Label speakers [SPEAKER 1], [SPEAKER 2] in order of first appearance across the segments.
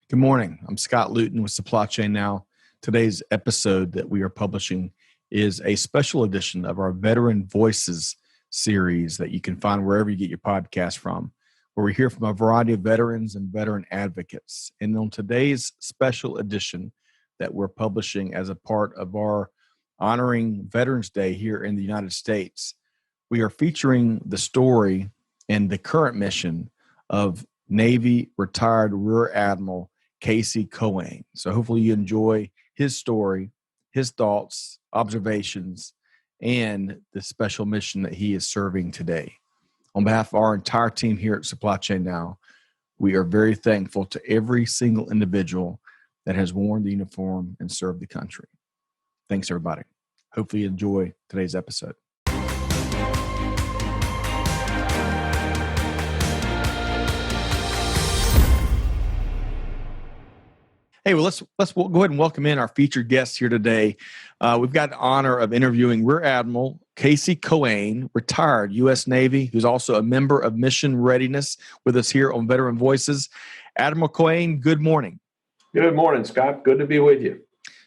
[SPEAKER 1] Good morning. I'm Scott Luton with Supply Chain Now. Today's episode that we are publishing is a special edition of our Veteran Voices series that you can find wherever you get your podcast from, where we hear from a variety of veterans and veteran advocates. And on today's special edition that we're publishing as a part of our honoring Veterans Day here in the United States, we are featuring the story and the current mission of Navy retired Rear Admiral Cohen. So hopefully you enjoy his story, his thoughts, observations, and the special mission that he is serving today. On behalf of our entire team here at Supply Chain Now, we are very thankful to every single individual that has worn the uniform and served the country. Thanks, everybody. Hopefully you enjoy today's episode. Hey, well, let's go ahead and welcome in our featured guests here today. We've got the honor of interviewing Rear Admiral Cohen, retired U.S. Navy, who's also a member of Mission Readiness, with us here on Veteran Voices. Admiral Cohen, good morning.
[SPEAKER 2] Good morning, Scott. Good to be with you.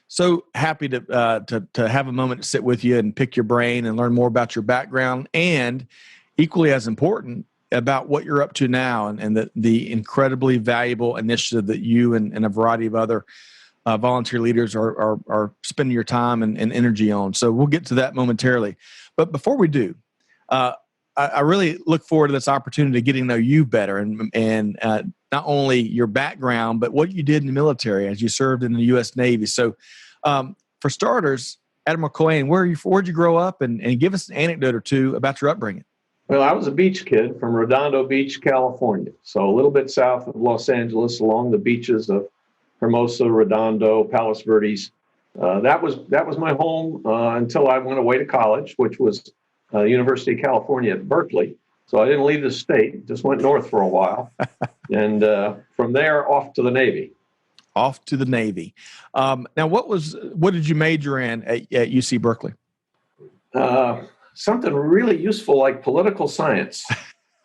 [SPEAKER 1] So happy to have a moment to sit with you and pick your brain and learn more about your background, and equally as important, about what you're up to now and the incredibly valuable initiative that you and a variety of other volunteer leaders are spending your time and energy on. So we'll get to that momentarily. But before we do, I really look forward to this opportunity to getting to know you better and not only your background, but what you did in the military as you served in the U.S. Navy. So for starters, Admiral Cohen, where'd you grow up, and give us an anecdote or two about your upbringing.
[SPEAKER 2] Well, I was a beach kid from Redondo Beach, California. So a little bit south of Los Angeles, along the beaches of Hermosa, Redondo, Palos Verdes. That was my home until I went away to college, which was University of California at Berkeley. So I didn't leave the state, just went north for a while. And from there, off to the Navy.
[SPEAKER 1] Off to the Navy. Now, what did you major in at UC Berkeley?
[SPEAKER 2] Something really useful like political science.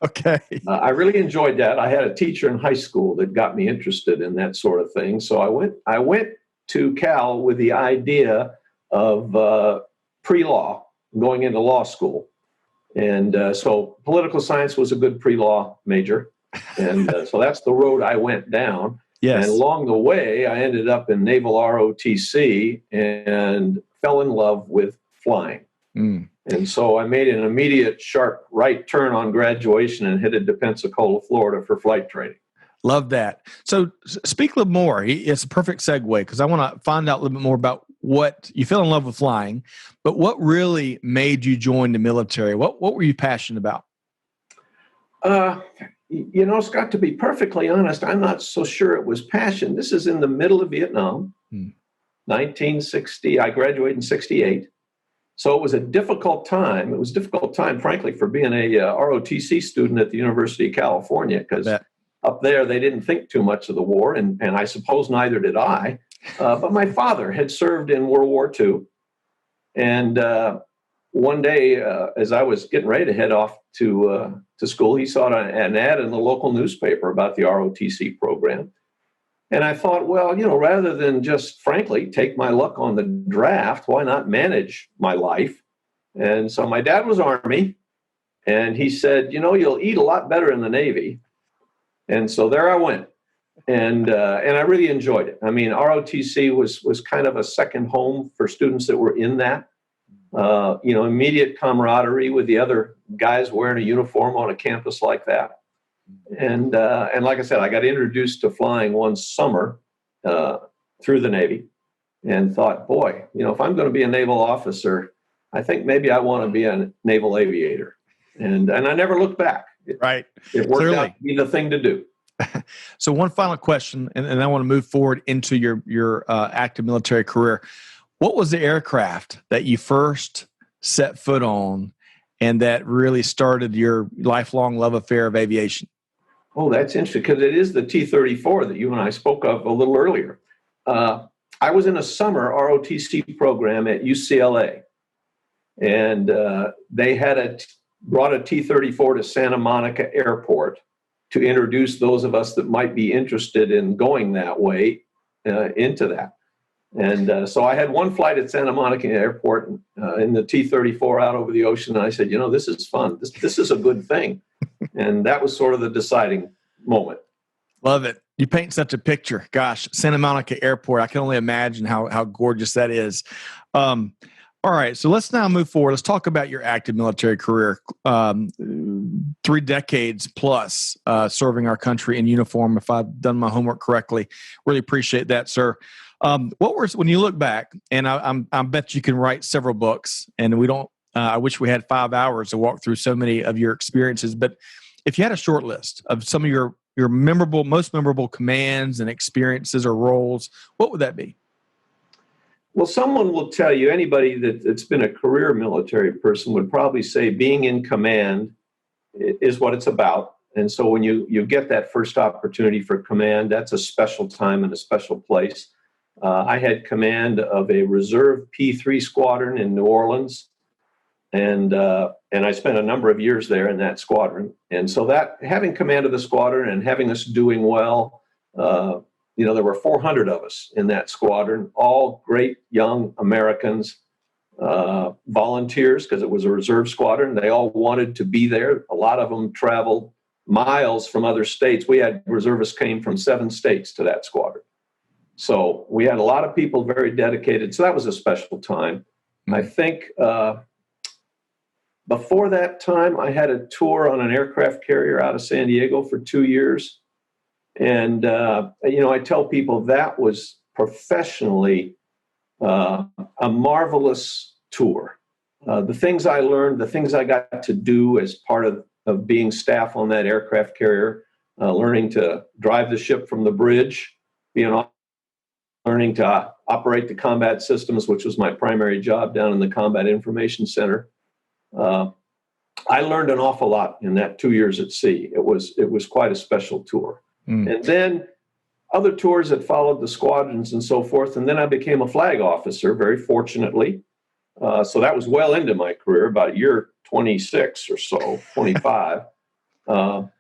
[SPEAKER 1] Okay.
[SPEAKER 2] I really enjoyed that. I had a teacher in high school that got me interested in that sort of thing. So I went to Cal with the idea of pre-law, going into law school. And so political science was a good pre-law major. And so that's the road I went down.
[SPEAKER 1] Yes.
[SPEAKER 2] And along the way, I ended up in naval ROTC and fell in love with flying. Mm. And so I made an immediate sharp right turn on graduation and headed to Pensacola, Florida for flight training.
[SPEAKER 1] Love that. So speak a little more. It's a perfect segue because I want to find out a little bit more about what you fell in love with flying, but what really made you join the military? What were you passionate about?
[SPEAKER 2] Scott, to be perfectly honest, I'm not so sure it was passion. This is in the middle of Vietnam, 1960. I graduated in 68. So it was a difficult time. It was a difficult time, frankly, for being a ROTC student at the University of California, because up there they didn't think too much of the war, and I suppose neither did I. But my father had served in World War II, and one day, as I was getting ready to head off to school, he saw an ad in the local newspaper about the ROTC program. And I thought, well, rather than just, frankly, take my luck on the draft, why not manage my life? And so my dad was Army, and he said, you'll eat a lot better in the Navy. And so there I went, and I really enjoyed it. I mean, ROTC was kind of a second home for students that were in that, immediate camaraderie with the other guys wearing a uniform on a campus like that. And like I said, I got introduced to flying one summer through the Navy, and thought, boy, if I'm going to be a naval officer, I think maybe I want to be a naval aviator. And I never looked back.
[SPEAKER 1] Right.
[SPEAKER 2] It worked out to be the thing to do.
[SPEAKER 1] So one final question, and I want to move forward into your active military career. What was the aircraft that you first set foot on and that really started your lifelong love affair of aviation?
[SPEAKER 2] Oh, that's interesting, because it is the T-34 that you and I spoke of a little earlier. I was in a summer ROTC program at UCLA, and they had brought a T-34 to Santa Monica Airport to introduce those of us that might be interested in going that way into that. And so I had one flight at Santa Monica Airport in the T-34 out over the ocean. And I said, this is fun. This is a good thing. And that was sort of the deciding moment.
[SPEAKER 1] Love it. You paint such a picture. Gosh, Santa Monica Airport. I can only imagine how gorgeous that is. All right. So let's now move forward. Let's talk about your active military career. 3 decades plus serving our country in uniform, if I've done my homework correctly. Really appreciate that, sir. When you look back, and I bet you can write several books, and we don't, I wish we had 5 hours to walk through so many of your experiences, but if you had a short list of some of your most memorable commands and experiences or roles, what would that be?
[SPEAKER 2] Well, someone will tell you, anybody that's been a career military person would probably say being in command is what it's about. And so when you get that first opportunity for command, that's a special time and a special place. I had command of a reserve P3 squadron in New Orleans, and I spent a number of years there in that squadron. And so that having command of the squadron and having us doing well, there were 400 of us in that squadron, all great young Americans, volunteers, because it was a reserve squadron. They all wanted to be there. A lot of them traveled miles from other states. We had reservists came from 7 states to that squadron. So we had a lot of people very dedicated. So that was a special time. I think before that time, I had a tour on an aircraft carrier out of San Diego for 2 years. And, I tell people that was professionally a marvelous tour. The things I learned, the things I got to do as part of being staff on that aircraft carrier, learning to drive the ship from the bridge, learning to operate the combat systems, which was my primary job down in the Combat Information Center. I learned an awful lot in that 2 years at sea. It was quite a special tour. And then other tours that followed the squadrons and so forth. And then I became a flag officer, very fortunately. So that was well into my career, about year 26 or so, 25. And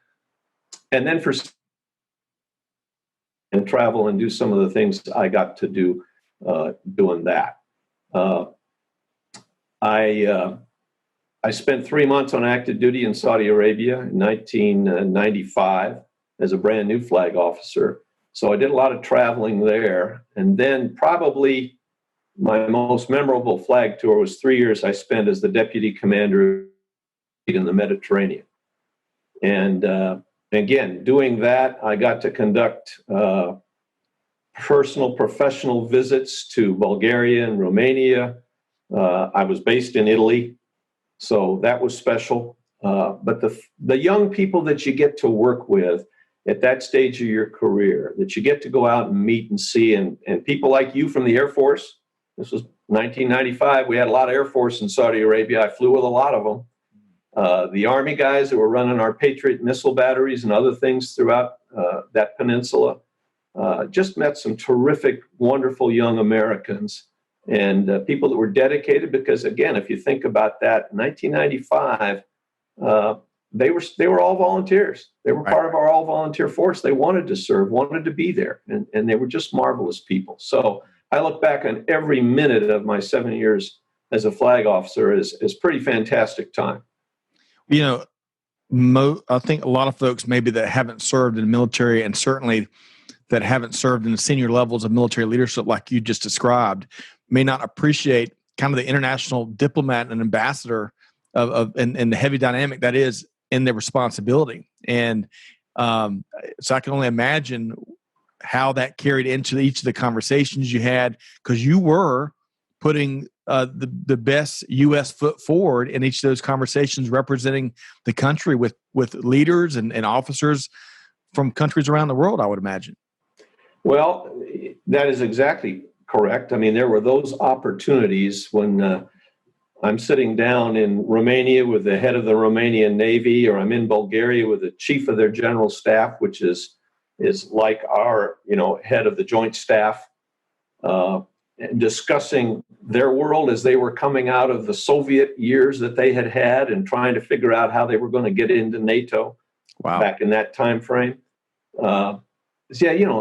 [SPEAKER 2] then and travel and do some of the things I got to do doing that. I spent 3 months on active duty in Saudi Arabia in 1995 as a brand new flag officer. So I did a lot of traveling there. And then probably my most memorable flag tour was 3 years I spent as the deputy commander in the Mediterranean. And again, doing that, I got to conduct personal, professional visits to Bulgaria and Romania. I was based in Italy, so that was special. But the young people that you get to work with at that stage of your career, that you get to go out and meet and see, and people like you from the Air Force. This was 1995. We had a lot of Air Force in Saudi Arabia. I flew with a lot of them. The Army guys that were running our Patriot missile batteries and other things throughout that peninsula. Just met some terrific, wonderful young Americans and people that were dedicated, because, again, if you think about that, 1995, they were all volunteers. They were part of our all-volunteer force. They wanted to serve, wanted to be there, and they were just marvelous people. So I look back on every minute of my 7 years as a flag officer as pretty fantastic time.
[SPEAKER 1] I think a lot of folks maybe that haven't served in the military, and certainly that haven't served in the senior levels of military leadership like you just described, may not appreciate kind of the international diplomat and ambassador and the heavy dynamic that is in their responsibility. And so I can only imagine how that carried into each of the conversations you had, because you were putting the best U.S. foot forward in each of those conversations, representing the country with leaders and officers from countries around the world, I would imagine. Well,
[SPEAKER 2] that is exactly correct. I mean, there were those opportunities when I'm sitting down in Romania with the head of the Romanian Navy, or I'm in Bulgaria with the chief of their general staff, which is like our, head of the joint staff, discussing their world as they were coming out of the Soviet years that they had and trying to figure out how they were going to get into NATO.
[SPEAKER 1] Wow.
[SPEAKER 2] back in that time frame. Yeah,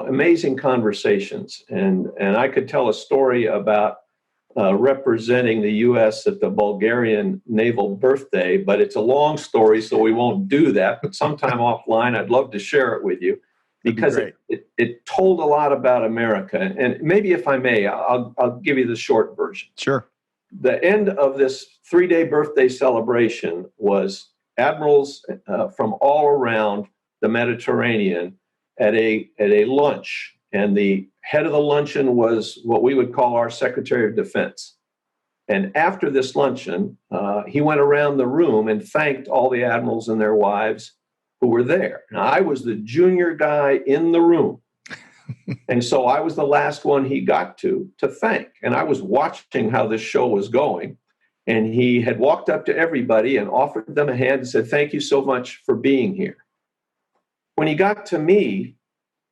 [SPEAKER 2] amazing conversations. And I could tell a story about representing the U.S. at the Bulgarian naval birthday, but it's a long story, so we won't do that. But sometime offline, I'd love to share it with you, because it told a lot about America. And maybe, if I may, I'll give you the short version.
[SPEAKER 1] Sure.
[SPEAKER 2] The end of this 3-day birthday celebration was admirals from all around the Mediterranean at a lunch. And the head of the luncheon was what we would call our Secretary of Defense. And after this luncheon, he went around the room and thanked all the admirals and their wives who were there. Now, I was the junior guy in the room. And so I was the last one he got to thank. And I was watching how this show was going. And he had walked up to everybody and offered them a hand and said, "Thank you so much for being here." When he got to me,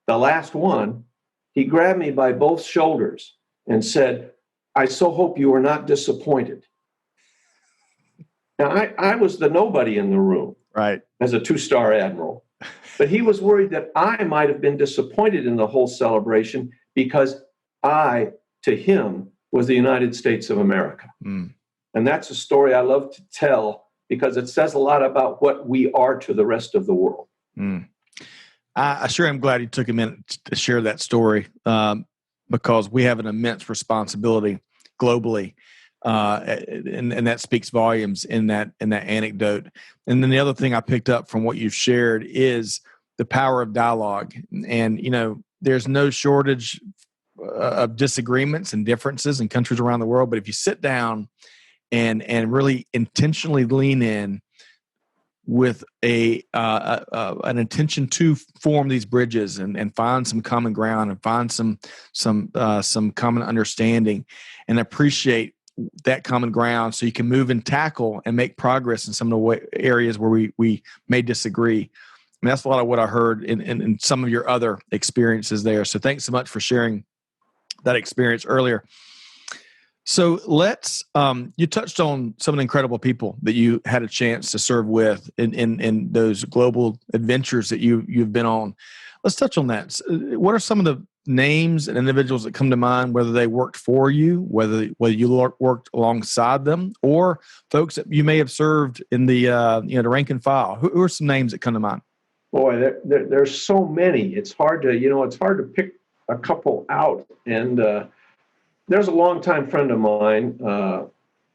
[SPEAKER 2] the last one, he grabbed me by both shoulders and said, "I so hope you are not disappointed." Now, I was the nobody in the room,
[SPEAKER 1] right,
[SPEAKER 2] as a 2-star admiral. But he was worried that I might have been disappointed in the whole celebration because I, to him, was the United States of America. Mm. And that's a story I love to tell because it says a lot about what we are to the rest of the world.
[SPEAKER 1] Mm. I sure am glad you took a minute to share that story, because we have an immense responsibility globally, and that speaks volumes in that anecdote. And then the other thing I picked up from what you've shared is the power of dialogue. And there's no shortage of disagreements and differences in countries around the world, but if you sit down and really intentionally lean in with an intention to form these bridges and find some common ground and find some common understanding and appreciate that common ground, so you can move and tackle and make progress in some of the areas where we may disagree. I mean, that's a lot of what I heard in some of your other experiences there. So thanks so much for sharing that experience earlier. So let's, you touched on some of the incredible people that you had a chance to serve with in those global adventures that you've been on. Let's touch on that. What are some of the names and individuals that come to mind, whether they worked for you, whether you worked alongside them, or folks that you may have served in the rank and file? Who are some names that come to mind?
[SPEAKER 2] Boy, there's so many. It's hard to pick a couple out. And there's a longtime friend of mine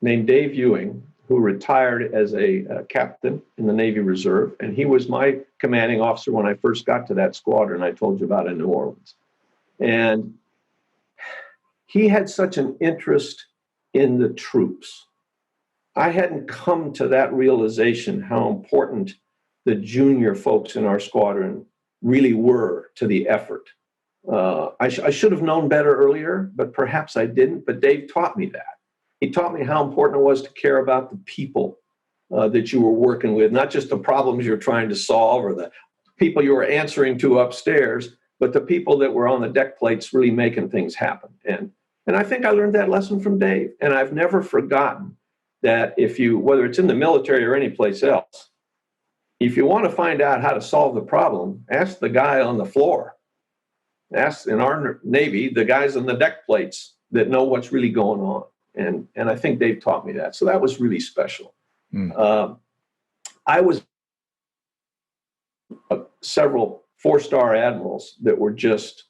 [SPEAKER 2] named Dave Ewing, who retired as a captain in the Navy Reserve. And he was my commanding officer when I first got to that squadron I told you about in New Orleans. And he had such an interest in the troops. I hadn't come to that realization how important the junior folks in our squadron really were to the effort. I should have known better earlier, but perhaps I didn't. But Dave taught me that. He taught me how important it was to care about the people that you were working with, not just the problems you're trying to solve or the people you were answering to upstairs, but the people that were on the deck plates really making things happen. And I think I learned that lesson from Dave. And I've never forgotten that whether it's in the military or any place else, if you want to find out how to solve the problem, ask the guy on the floor. Ask, in our Navy, the guys on the deck plates that know what's really going on. And I think Dave taught me that. So that was really special. Mm. I was several 4-star admirals that were just,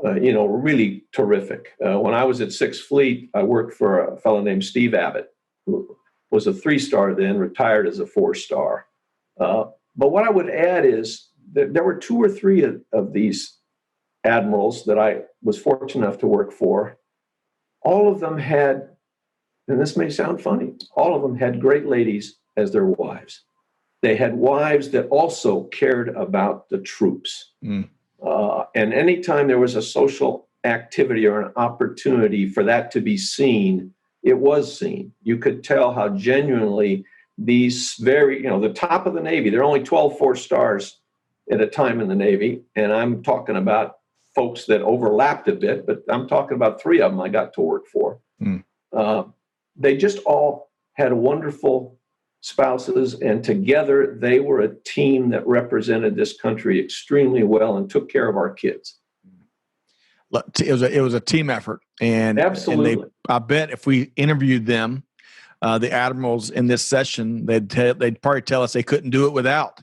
[SPEAKER 2] really terrific. When I was at 6th Fleet, I worked for a fellow named Steve Abbott, who was a 3-star then, retired as a 4-star. But what I would add is that there were 2 or 3 of these admirals that I was fortunate enough to work for. All of them had, and this may sound funny, all of them had great ladies as their wives. They had wives that also cared about the troops. Mm. And anytime there was a social activity or an opportunity for that to be seen, it was seen. You could tell how genuinely these the top of the Navy, there are only 12 4-stars at a time in the Navy. And I'm talking about folks that overlapped a bit, but I'm talking about 3 of them I got to work for. Mm. They just all had a wonderful spouses, and together they were a team that represented this country extremely well and took care of our kids.
[SPEAKER 1] It was a team effort, and
[SPEAKER 2] absolutely.
[SPEAKER 1] And I bet if we interviewed them, the admirals in this session, they'd probably tell us they couldn't do it without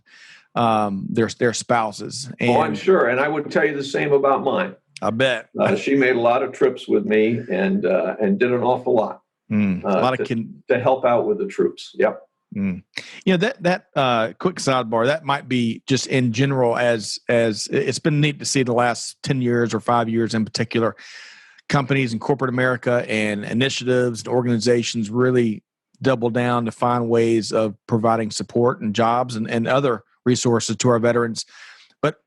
[SPEAKER 1] their spouses. And
[SPEAKER 2] I'm sure, and I would tell you the same about mine.
[SPEAKER 1] I bet
[SPEAKER 2] she made a lot of trips with me and did an awful lot. To help out with the troops. Yep.
[SPEAKER 1] You know, that quick sidebar, that might be just in general, as it's been neat to see the last 10 years or 5 years in particular, companies in corporate America and initiatives and organizations really double down to find ways of providing support and jobs and other resources to our veterans. But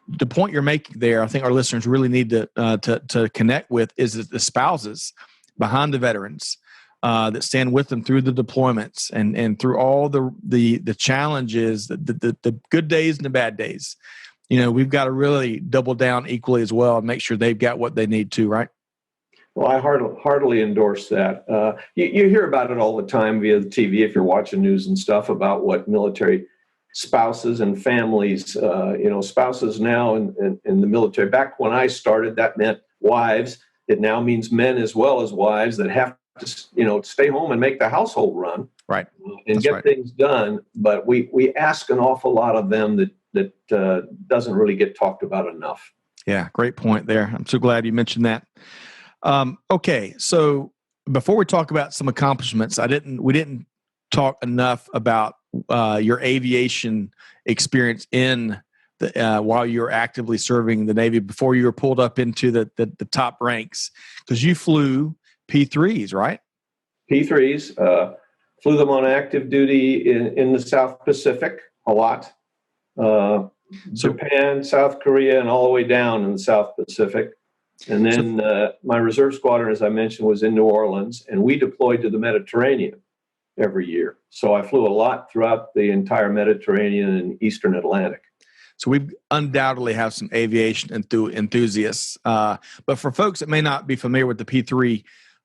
[SPEAKER 1] the point you're making there, I think our listeners really need to connect with, is that the spouses behind the veterans that stand with them through the deployments and through all the challenges, the good days and the bad days. You know, we've got to really double down equally as well and make sure they've got what they need to, right?
[SPEAKER 2] Well, I heartily endorse that. You hear about it all the time via the TV if you're watching news and stuff about what military spouses and families, spouses now in the military. Back when I started, that meant wives. It now means men as well as wives that have to, stay home and make the household run,
[SPEAKER 1] right,
[SPEAKER 2] and get things done. But we ask an awful lot of them that doesn't really get talked about enough.
[SPEAKER 1] Yeah, great point there. I'm so glad you mentioned that. Okay, so before we talk about some accomplishments, we didn't talk enough about your aviation experience in while you were actively serving the Navy before you were pulled up into the top ranks, because you flew P3s, right?
[SPEAKER 2] P3s, flew them on active duty in the South Pacific a lot. Japan, South Korea, and all the way down in the South Pacific. And then my reserve squadron, as I mentioned, was in New Orleans, and we deployed to the Mediterranean every year. So I flew a lot throughout the entire Mediterranean and Eastern Atlantic.
[SPEAKER 1] So we undoubtedly have some aviation enthusiasts. But for folks that may not be familiar with the P3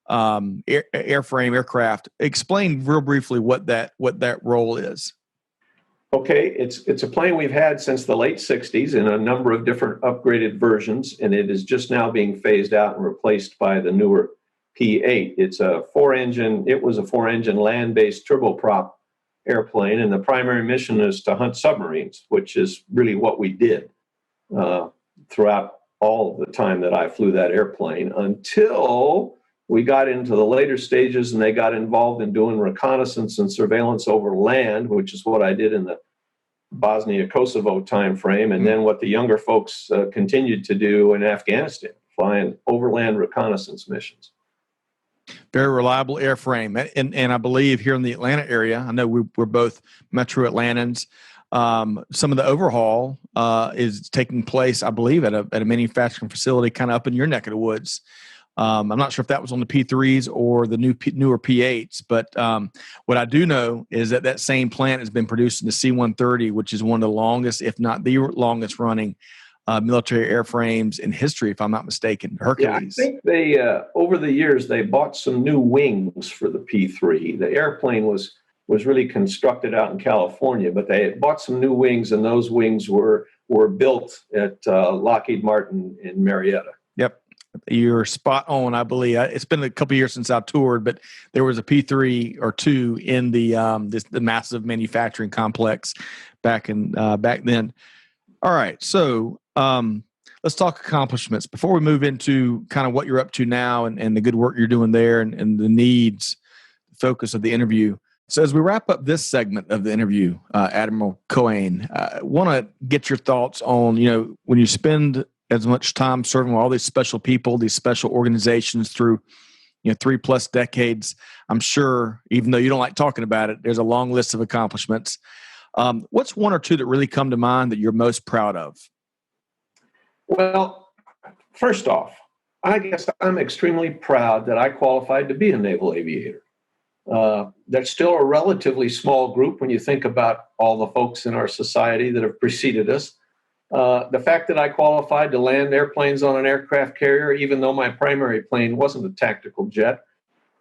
[SPEAKER 1] airframe aircraft, explain real briefly what that role is.
[SPEAKER 2] Okay, it's a plane we've had since the late 60s in a number of different upgraded versions, and it is just now being phased out and replaced by the newer P8. It was a four-engine land-based turboprop airplane, and the primary mission is to hunt submarines, which is really what we did throughout all the time that I flew that airplane, until we got into the later stages and they got involved in doing reconnaissance and surveillance over land, which is what I did in the Bosnia-Kosovo timeframe, and then what the younger folks continued to do in Afghanistan, flying overland reconnaissance missions.
[SPEAKER 1] Very reliable airframe. And I believe here in the Atlanta area, I know we're both Metro Atlantans, some of the overhaul is taking place, I believe, at a manufacturing facility kind of up in your neck of the woods. I'm not sure if that was on the P3s or the newer P8s, but what I do know is that same plant has been producing the C-130, which is one of the longest, if not the longest running military airframes in history, if I'm not mistaken. Hercules.
[SPEAKER 2] Yeah, I think they, over the years, they bought some new wings for the P3. The airplane was really constructed out in California, but they had bought some new wings, and those wings were built at Lockheed Martin in Marietta.
[SPEAKER 1] Yep. You're spot on, I believe. It's been a couple of years since I toured, but there was a P3 or 2 in the massive manufacturing complex back then. All right, so let's talk accomplishments before we move into kind of what you're up to now and the good work you're doing there and the focus of the interview. So as we wrap up this segment of the interview, Admiral Cohen, I want to get your thoughts on, when you spend as much time serving with all these special people, these special organizations through, 3+ decades. I'm sure, even though you don't like talking about it, there's a long list of accomplishments. What's one or two that really come to mind that you're most proud of?
[SPEAKER 2] Well, first off, I guess I'm extremely proud that I qualified to be a naval aviator. There's still a relatively small group when you think about all the folks in our society that have preceded us. The fact that I qualified to land airplanes on an aircraft carrier, even though my primary plane wasn't a tactical jet,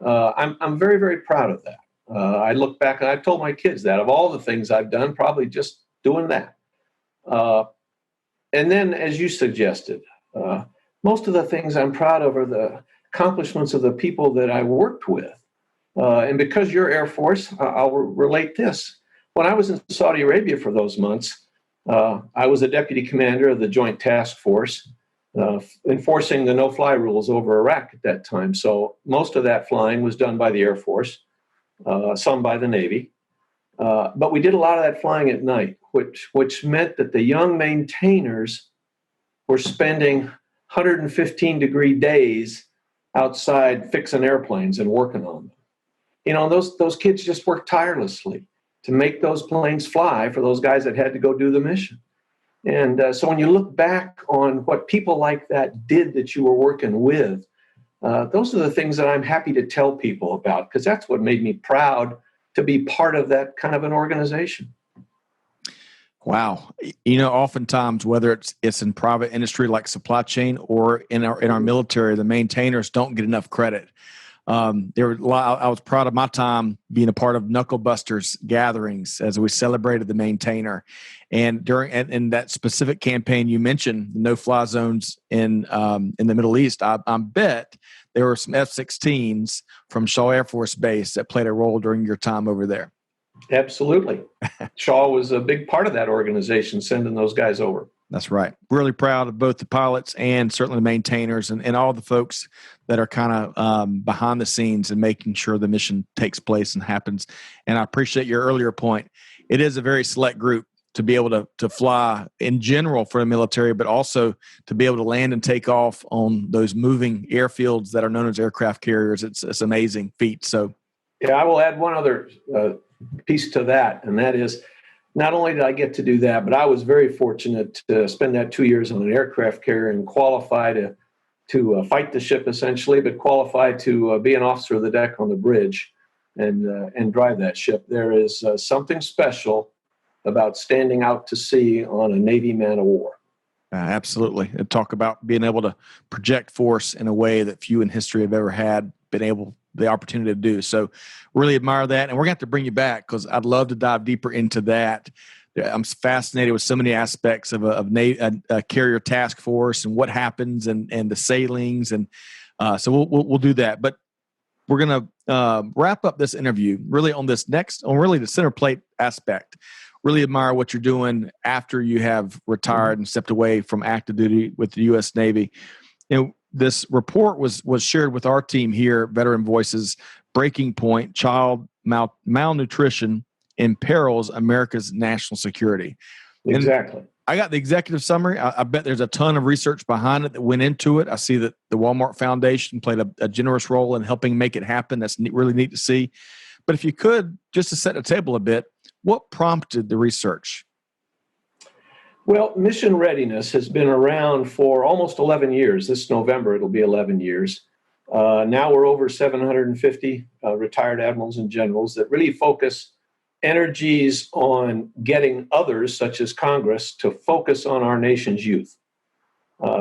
[SPEAKER 2] I'm very, very proud of that. I look back and I've told my kids that of all the things I've done, probably just doing that. And then, as you suggested, most of the things I'm proud of are the accomplishments of the people that I worked with. And because you're Air Force, I'll relate this. When I was in Saudi Arabia for those months, I was a deputy commander of the Joint Task Force, enforcing the no-fly rules over Iraq at that time. So most of that flying was done by the Air Force, some by the Navy. But we did a lot of that flying at night, which meant that the young maintainers were spending 115-degree days outside fixing airplanes and working on them. Those kids just worked tirelessly to make those planes fly for those guys that had to go do the mission. And so when you look back on what people like that did that you were working with, those are the things that I'm happy to tell people about, because that's what made me proud to be part of that kind of an organization.
[SPEAKER 1] Wow. Oftentimes, whether it's in private industry like supply chain or in our military, the maintainers don't get enough credit. I was proud of my time being a part of Knuckle Busters gatherings as we celebrated the maintainer. And during that specific campaign you mentioned, the no-fly zones in the Middle East, I bet there were some F-16s from Shaw Air Force Base that played a role during your time over there.
[SPEAKER 2] Absolutely. Shaw was a big part of that organization, sending those guys over.
[SPEAKER 1] That's right. Really proud of both the pilots and certainly the maintainers and all the folks that are kind of behind the scenes and making sure the mission takes place and happens. And I appreciate your earlier point. It is a very select group to be able to fly in general for the military, but also to be able to land and take off on those moving airfields that are known as aircraft carriers. It's an amazing feat. So,
[SPEAKER 2] yeah, I will add one other piece to that, and that is, not only did I get to do that, but I was very fortunate to spend that 2 years on an aircraft carrier and qualify to fight the ship essentially, but qualify to be an officer of the deck on the bridge and drive that ship. There is something special about standing out to sea on a Navy man of war.
[SPEAKER 1] Absolutely. And talk about being able to project force in a way that few in history have ever had the opportunity to do. So really admire that. And we're going to have to bring you back because I'd love to dive deeper into that. I'm fascinated with so many aspects of a carrier task force and what happens and the sailings. And so we'll do that. But we're going to wrap up this interview really on this really the center plate aspect. Really admire what you're doing after you have retired and stepped away from active duty with the U.S. Navy. This report was shared with our team here, Veteran Voices, Breaking Point, Child Malnutrition Imperils America's National Security.
[SPEAKER 2] Exactly.
[SPEAKER 1] And I got the executive summary. I bet there's a ton of research behind it that went into it. I see that the Walmart Foundation played a generous role in helping make it happen. That's really neat to see. But if you could, just to set the table a bit, what prompted the research?
[SPEAKER 2] Well, mission readiness has been around for almost 11 years. This November, it'll be 11 years. Now we're over 750 retired admirals and generals that really focus energies on getting others, such as Congress, to focus on our nation's youth.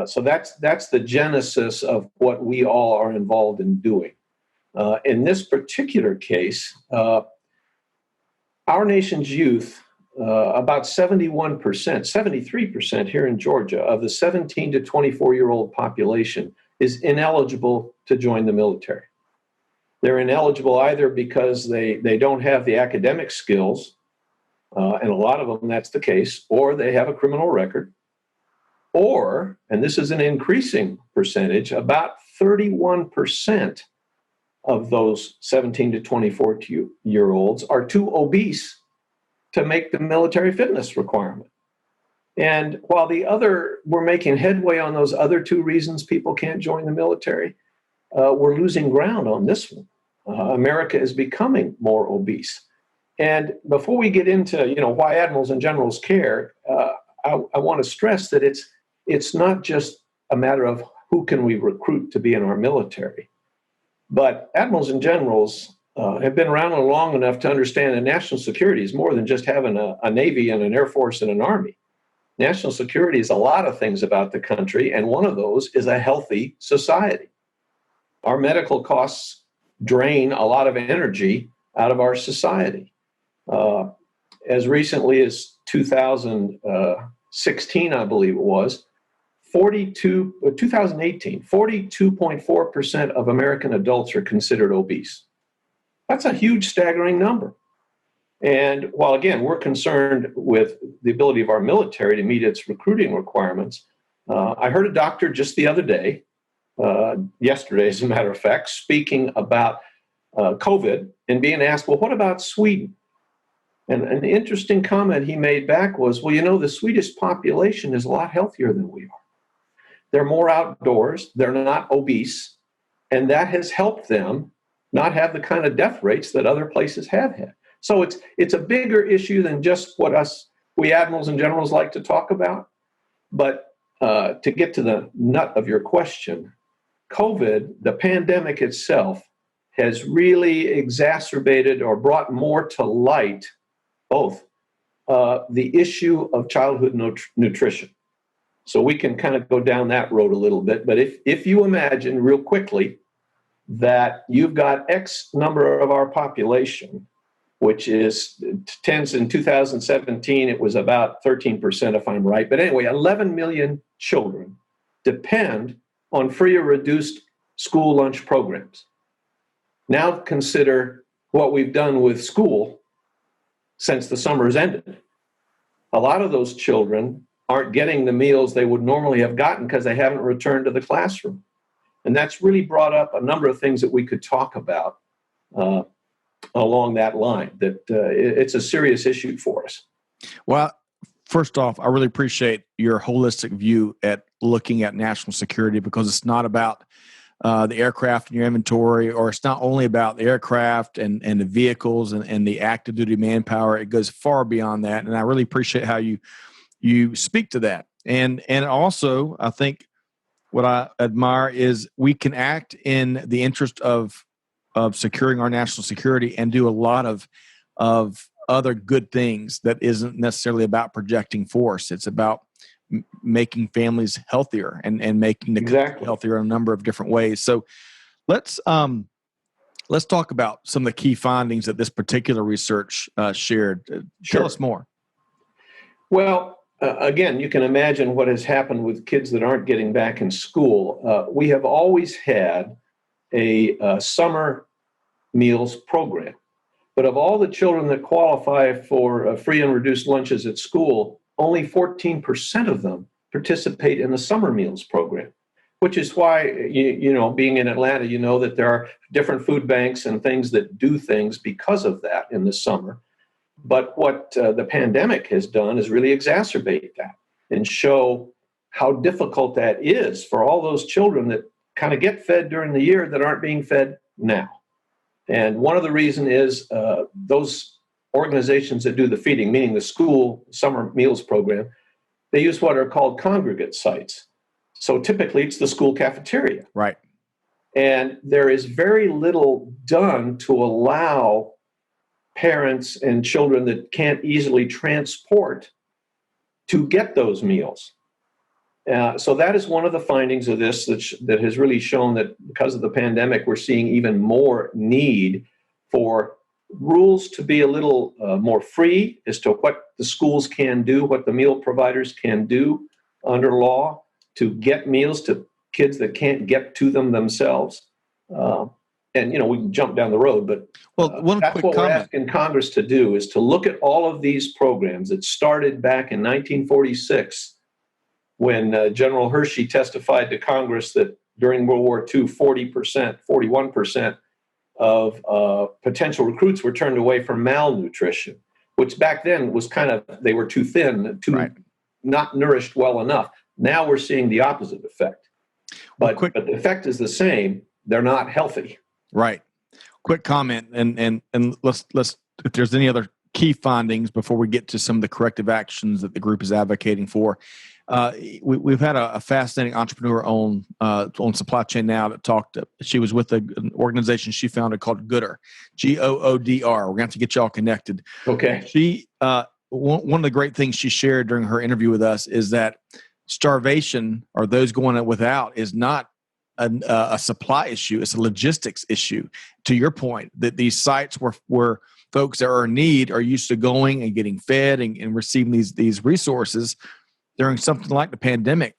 [SPEAKER 2] So that's the genesis of what we all are involved in doing. In this particular case, our nation's youth, about 71%, 73% here in Georgia of the 17 to 24-year-old population is ineligible to join the military. They're ineligible either because they don't have the academic skills, and a lot of them that's the case, or they have a criminal record, or, and this is an increasing percentage, about 31% of those 17 to 24-year-olds are too obese to make the military fitness requirement. And while we're making headway on those other two reasons people can't join the military, we're losing ground on this one. America is becoming more obese. And before we get into, why admirals and generals care, I want to stress that it's not just a matter of who can we recruit to be in our military, but admirals and generals have been around long enough to understand that national security is more than just having a Navy and an Air Force and an Army. National security is a lot of things about the country, and one of those is a healthy society. Our medical costs drain a lot of energy out of our society. As recently as 2016, I believe it was, 2018, 42.4% of American adults are considered obese. That's a huge, staggering number. And while, again, we're concerned with the ability of our military to meet its recruiting requirements, I heard a doctor just the other day, yesterday, as a matter of fact, speaking about COVID and being asked, well, what about Sweden? And an interesting comment he made back was, well, you know, the Swedish population is a lot healthier than we are. They're more outdoors, they're not obese, and that has helped them not have the kind of death rates that other places have had. So it's a bigger issue than just what we admirals and generals like to talk about. But to get to the nut of your question, COVID, the pandemic itself, has really exacerbated or brought more to light both the issue of childhood nutrition. So we can kind of go down that road a little bit. But if you imagine real quickly that you've got X number of our population, which tends in 2017, it was about 13%, if I'm right. But anyway, 11 million children depend on free or reduced school lunch programs. Now consider what we've done with school since the summer's ended. A lot of those children aren't getting the meals they would normally have gotten because they haven't returned to the classroom. And that's really brought up a number of things that we could talk about along that line, that it's a serious issue for us.
[SPEAKER 1] Well, first off, I really appreciate your holistic view at looking at national security, because it's not about the aircraft in your inventory, or it's not only about the aircraft and the vehicles and the active duty manpower. It goes far beyond that. And I really appreciate how you speak to that. And also, I think what I admire is we can act in the interest of securing our national security and do a lot of other good things that isn't necessarily about projecting force. It's about making families healthier and making the country healthier in a number of different ways. So let's talk about some of the key findings that this particular research shared.
[SPEAKER 2] Sure.
[SPEAKER 1] Tell us more.
[SPEAKER 2] Well, again, you can imagine what has happened with kids that aren't getting back in school. We have always had a summer meals program. But of all the children that qualify for free and reduced lunches at school, only 14% of them participate in the summer meals program, which is why, you know, being in Atlanta, you know that there are different food banks and things that do things because of that in the summer. But what the pandemic has done is really exacerbate that and show how difficult that is for all those children that kind of get fed during the year that aren't being fed now. And one of the reasons is those organizations that do the feeding, meaning the school summer meals program, they use what are called congregate sites. So typically it's the school cafeteria.
[SPEAKER 1] Right.
[SPEAKER 2] And there is very little done to allow parents and children that can't easily transport to get those meals. So that is one of the findings of this that has really shown that because of the pandemic, we're seeing even more need for rules to be a little more free as to what the schools can do, what the meal providers can do under law to get meals to kids that can't get to them themselves. And, you know, we can jump down the road, but that's what we're asking Congress to do, is to look at all of these programs that started back in 1946 when General Hershey testified to Congress that during World War II, 41% of potential recruits were turned away for malnutrition, which back then was kind of, they were too thin, not nourished well enough. Now we're seeing the opposite effect. But the effect is the same. They're not healthy. Right.
[SPEAKER 1] Quick comment, and let's if there's any other key findings before we get to some of the corrective actions that the group is advocating for. We've had a fascinating entrepreneur on Supply Chain Now that talked. She was with an organization she founded called Goodr, Goodr. We're going to have to get y'all connected.
[SPEAKER 2] Okay.
[SPEAKER 1] She one of the great things she shared during her interview with us is that starvation, or those going without, is not a supply issue; it's a logistics issue. To your point, that these sites where folks that are in need are used to going and getting fed and receiving these resources during something like the pandemic.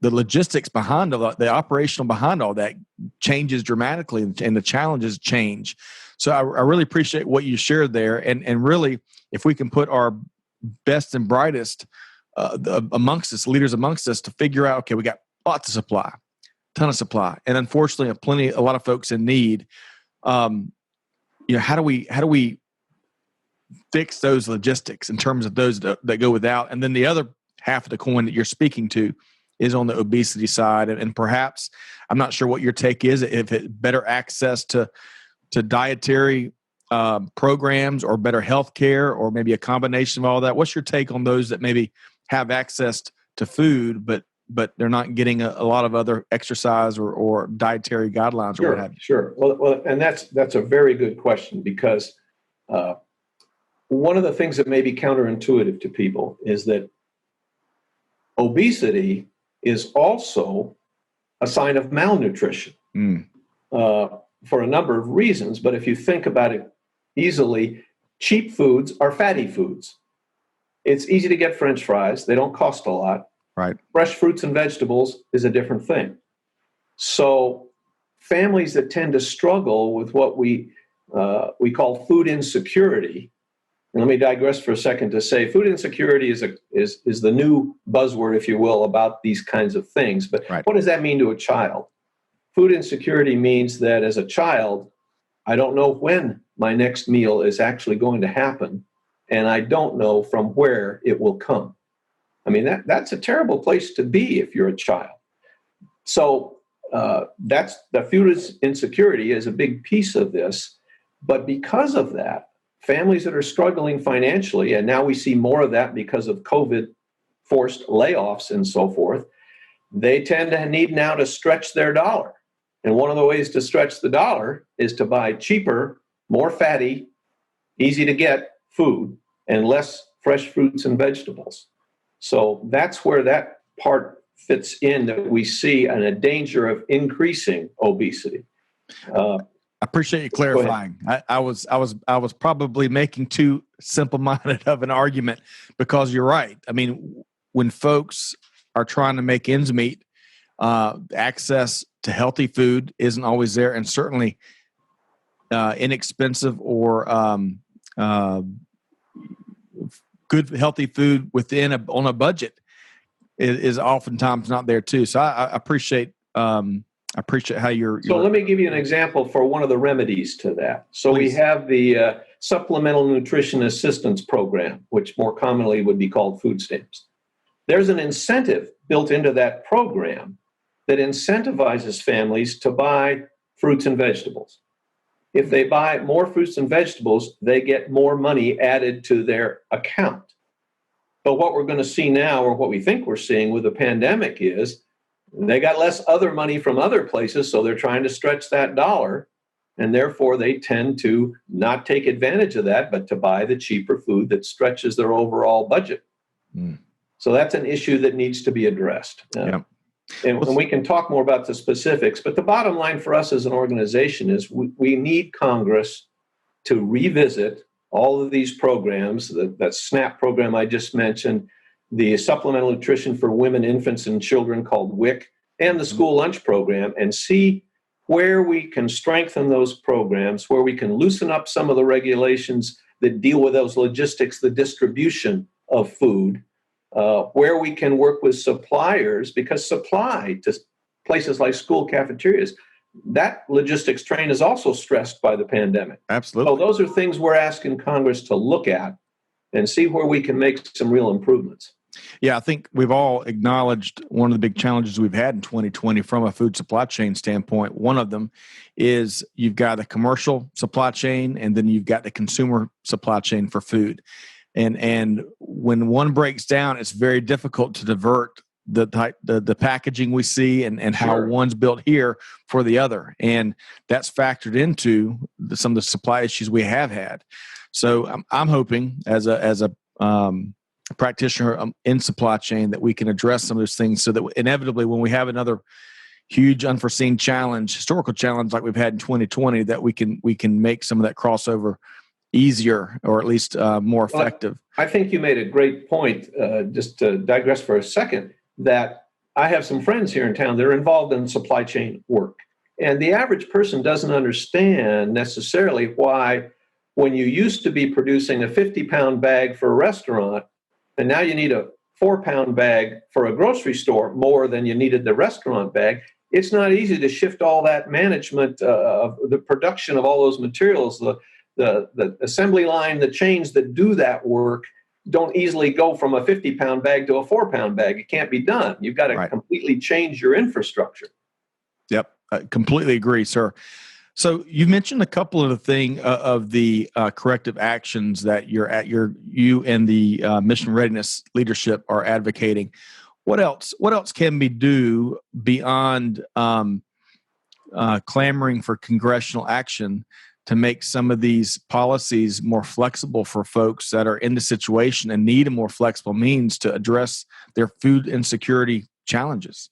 [SPEAKER 1] The logistics behind all that, the operational behind all that changes dramatically, and the challenges change. So I really appreciate what you shared there. And really, if we can put our best and brightest amongst us, leaders amongst us, to figure out, okay, we got lots of supply, ton of supply, and unfortunately, a lot of folks in need. How do we fix those logistics in terms of those that go without? And then the other half of the coin that you're speaking to is on the obesity side, and perhaps, I'm not sure what your take is, if it better access to dietary programs or better health care, or maybe a combination of all that. What's your take on those that maybe have access to food, but they're not getting a lot of other exercise or dietary guidelines?
[SPEAKER 2] Sure,
[SPEAKER 1] or what have you?
[SPEAKER 2] Sure. Well, and that's a very good question, because one of the things that may be counterintuitive to people is that obesity is also a sign of malnutrition for a number of reasons. But if you think about it easily, cheap foods are fatty foods. It's easy to get French fries. They don't cost a lot.
[SPEAKER 1] Right.
[SPEAKER 2] Fresh fruits and vegetables is a different thing. So families that tend to struggle with what we call food insecurity. And let me digress for a second to say food insecurity is the new buzzword, if you will, about these kinds of things. But What does that mean to a child? Food insecurity means that as a child, I don't know when my next meal is actually going to happen, and I don't know from where it will come. I mean, that's a terrible place to be if you're a child. So that's the food insecurity is a big piece of this. But because of that, families that are struggling financially, and now we see more of that because of COVID forced layoffs and so forth, they tend to need now to stretch their dollar. And one of the ways to stretch the dollar is to buy cheaper, more fatty, easy to get food and less fresh fruits and vegetables. So that's where that part fits in, that we see a danger of increasing obesity.
[SPEAKER 1] I appreciate you clarifying. I was probably making too simple-minded of an argument, because you're right. I mean, when folks are trying to make ends meet, access to healthy food isn't always there, and certainly inexpensive or good healthy food on a budget is oftentimes not there too. So I appreciate. I appreciate how you're.
[SPEAKER 2] So let me give you an example for one of the remedies to that. So
[SPEAKER 1] Please.
[SPEAKER 2] We have the Supplemental Nutrition Assistance Program, which more commonly would be called food stamps. There's an incentive built into that program that incentivizes families to buy fruits and vegetables. If they buy more fruits and vegetables, they get more money added to their account. But what we're going to see now, or what we think we're seeing with the pandemic, is they got less other money from other places, so they're trying to stretch that dollar, and therefore they tend to not take advantage of that, but to buy the cheaper food that stretches their overall budget. So that's an issue that needs to be addressed. And we can talk more about the specifics, but the bottom line for us as an organization is we need Congress to revisit all of these programs, that SNAP program I just mentioned, the Supplemental Nutrition for Women, Infants, and Children called WIC, and the school lunch program, and see where we can strengthen those programs, where we can loosen up some of the regulations that deal with those logistics, the distribution of food, where we can work with suppliers, because supply to places like school cafeterias, that logistics train is also stressed by the pandemic.
[SPEAKER 1] Absolutely.
[SPEAKER 2] So those are things we're asking Congress to look at and see where we can make some real improvements.
[SPEAKER 1] Yeah, I think we've all acknowledged one of the big challenges we've had in 2020 from a food supply chain standpoint. One of them is you've got the commercial supply chain, and then you've got the consumer supply chain for food. And when one breaks down, it's very difficult to divert the packaging we see and how one's built here for the other. And that's factored into some of the supply issues we have had. So I'm hoping as a practitioner in supply chain that we can address some of those things, so that inevitably when we have another huge unforeseen challenge, historical challenge like we've had in 2020, that we can make some of that crossover easier, or at least more effective.
[SPEAKER 2] Well, I think you made a great point, just to digress for a second, that I have some friends here in town that are involved in supply chain work. And the average person doesn't understand necessarily why, when you used to be producing a 50-pound bag for a restaurant, and now you need a 4-pound bag for a grocery store more than you needed the restaurant bag, it's not easy to shift all that management of the production of all those materials. The assembly line, the chains that do that work don't easily go from a 50-pound bag to a 4-pound bag. It can't be done. You've got to completely change your infrastructure.
[SPEAKER 1] Yep, I completely agree, sir. So you mentioned a couple of the corrective actions that you and the mission readiness leadership are advocating. What else can we do beyond clamoring for congressional action to make some of these policies more flexible for folks that are in the situation and need a more flexible means to address their food insecurity challenges?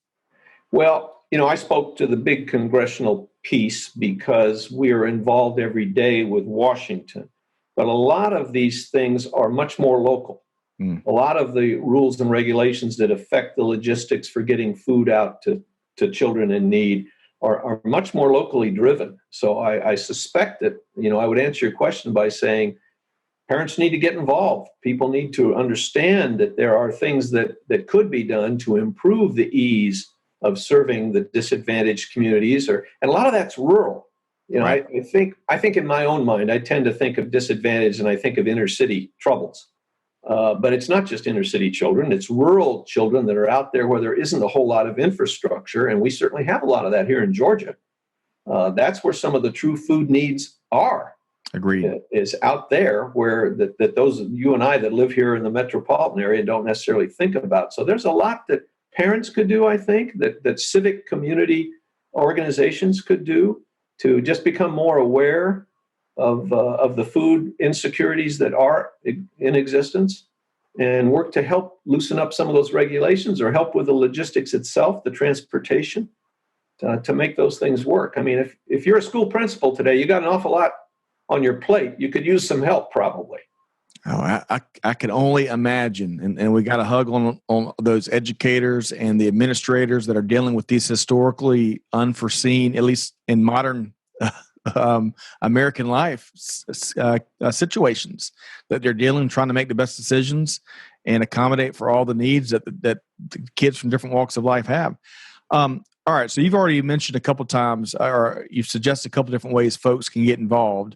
[SPEAKER 2] Well, I spoke to the big congressional piece because we are involved every day with Washington. But a lot of these things are much more local. A lot of the rules and regulations that affect the logistics for getting food out to children in need are much more locally driven. So I suspect that, I would answer your question by saying parents need to get involved. People need to understand that there are things that could be done to improve the ease of serving the disadvantaged communities, and a lot of that's rural. Right. I think in my own mind, I tend to think of disadvantage and I think of inner city troubles. But it's not just inner city children, it's rural children that are out there where there isn't a whole lot of infrastructure. And we certainly have a lot of that here in Georgia. That's where some of the true food needs are.
[SPEAKER 1] Agreed.
[SPEAKER 2] Is out there where that those you and I that live here in the metropolitan area don't necessarily think about. So there's a lot that parents could do, I think, that civic community organizations could do to just become more aware of the food insecurities that are in existence, and work to help loosen up some of those regulations or help with the logistics itself, the transportation, to make those things work. I mean, if you're a school principal today, you got an awful lot on your plate. You could use some help probably.
[SPEAKER 1] Oh, I can only imagine. And we got to hug on those educators and the administrators that are dealing with these historically unforeseen, at least in modern American life, situations that they're trying to make the best decisions and accommodate for all the needs that the kids from different walks of life have. All right. So you've already mentioned a couple times, or you've suggested a couple different ways folks can get involved.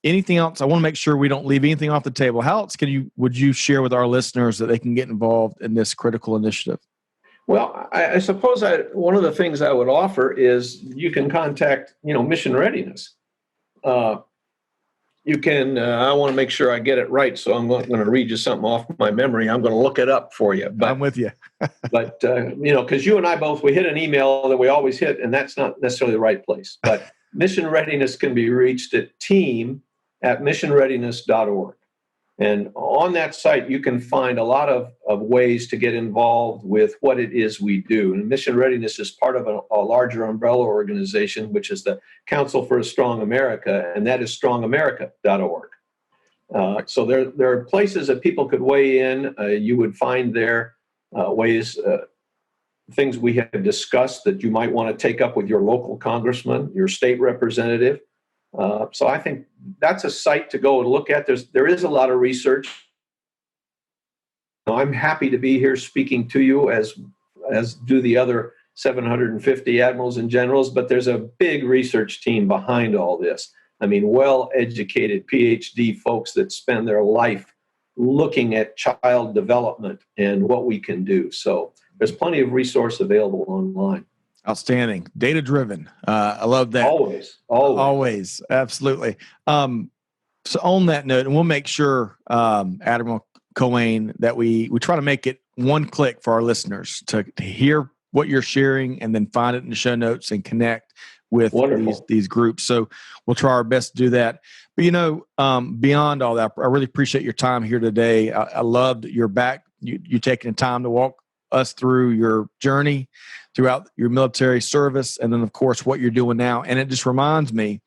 [SPEAKER 1] Anything else? I want to make sure we don't leave anything off the table. How else would you share with our listeners that they can get involved in this critical initiative? Well,
[SPEAKER 2] I suppose one of the things I would offer is you can contact, Mission Readiness. You can, I want to make sure I get it right, so I'm going to read you something off my memory. I'm going to look it up for you.
[SPEAKER 1] I'm with you.
[SPEAKER 2] But, because you and I both, we hit an email that we always hit, and that's not necessarily the right place. But Mission Readiness can be reached at team@missionreadiness.org. And on that site, you can find a lot of ways to get involved with what it is we do. And Mission Readiness is part of a larger umbrella organization, which is the Council for a Strong America, and that is strongamerica.org. So there are places that people could weigh in. You would find there ways, things we have discussed that you might want to take up with your local congressman, your state representative. So I think that's a site to go and look at. There is a lot of research. I'm happy to be here speaking to you, as do the other 750 admirals and generals, but there's a big research team behind all this. I mean, well-educated PhD folks that spend their life looking at child development and what we can do. So there's plenty of resource available online.
[SPEAKER 1] Outstanding. Data-driven. I love that.
[SPEAKER 2] Always.
[SPEAKER 1] Absolutely. So on that note, and we'll make sure, Admiral Coane, that we try to make it one click for our listeners to hear what you're sharing and then find it in the show notes and connect with these groups. So we'll try our best to do that. But, beyond all that, I really appreciate your time here today. I loved your you taking the time to walk us through your journey throughout your military service, and then, of course, what you're doing now. And it just reminds me,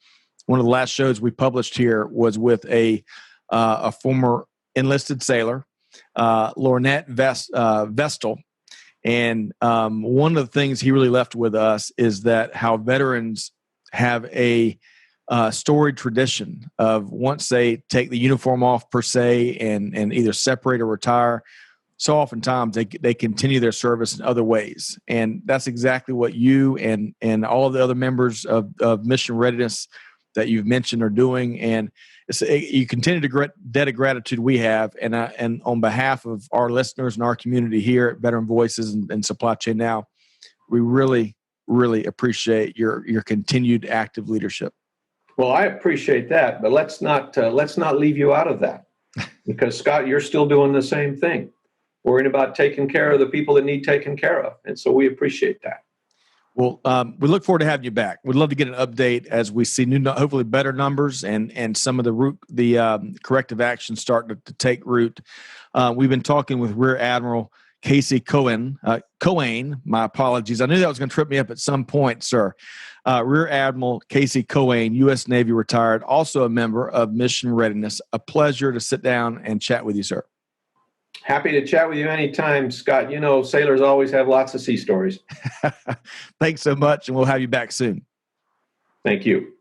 [SPEAKER 1] one of the last shows we published here was with a former enlisted sailor, Lornette Vestal. And one of the things he really left with us is that how veterans have a storied tradition of once they take the uniform off per se and either separate or retire, so oftentimes they continue their service in other ways. And that's exactly what you and all the other members of Mission Readiness that you've mentioned are doing. And you continue to debt of gratitude we have. And on behalf of our listeners and our community here at Veteran Voices and Supply Chain Now, we really, really appreciate your continued active leadership.
[SPEAKER 2] Well, I appreciate that, but let's not leave you out of that, because Scott, you're still doing the same thing, worrying about taking care of the people that need taken care of, and so we appreciate that.
[SPEAKER 1] Well, we look forward to having you back. We'd love to get an update as we see new, hopefully better numbers and some of the corrective actions starting to take root. We've been talking with Rear Admiral Casey Cohen. My apologies. I knew that was going to trip me up at some point, sir. Rear Admiral Casey Cohen, U.S. Navy retired, also a member of Mission Readiness. A pleasure to sit down and chat with you, sir.
[SPEAKER 2] Happy to chat with you anytime, Scott. You know, sailors always have lots of sea stories.
[SPEAKER 1] Thanks so much, and we'll have you back soon.
[SPEAKER 2] Thank you.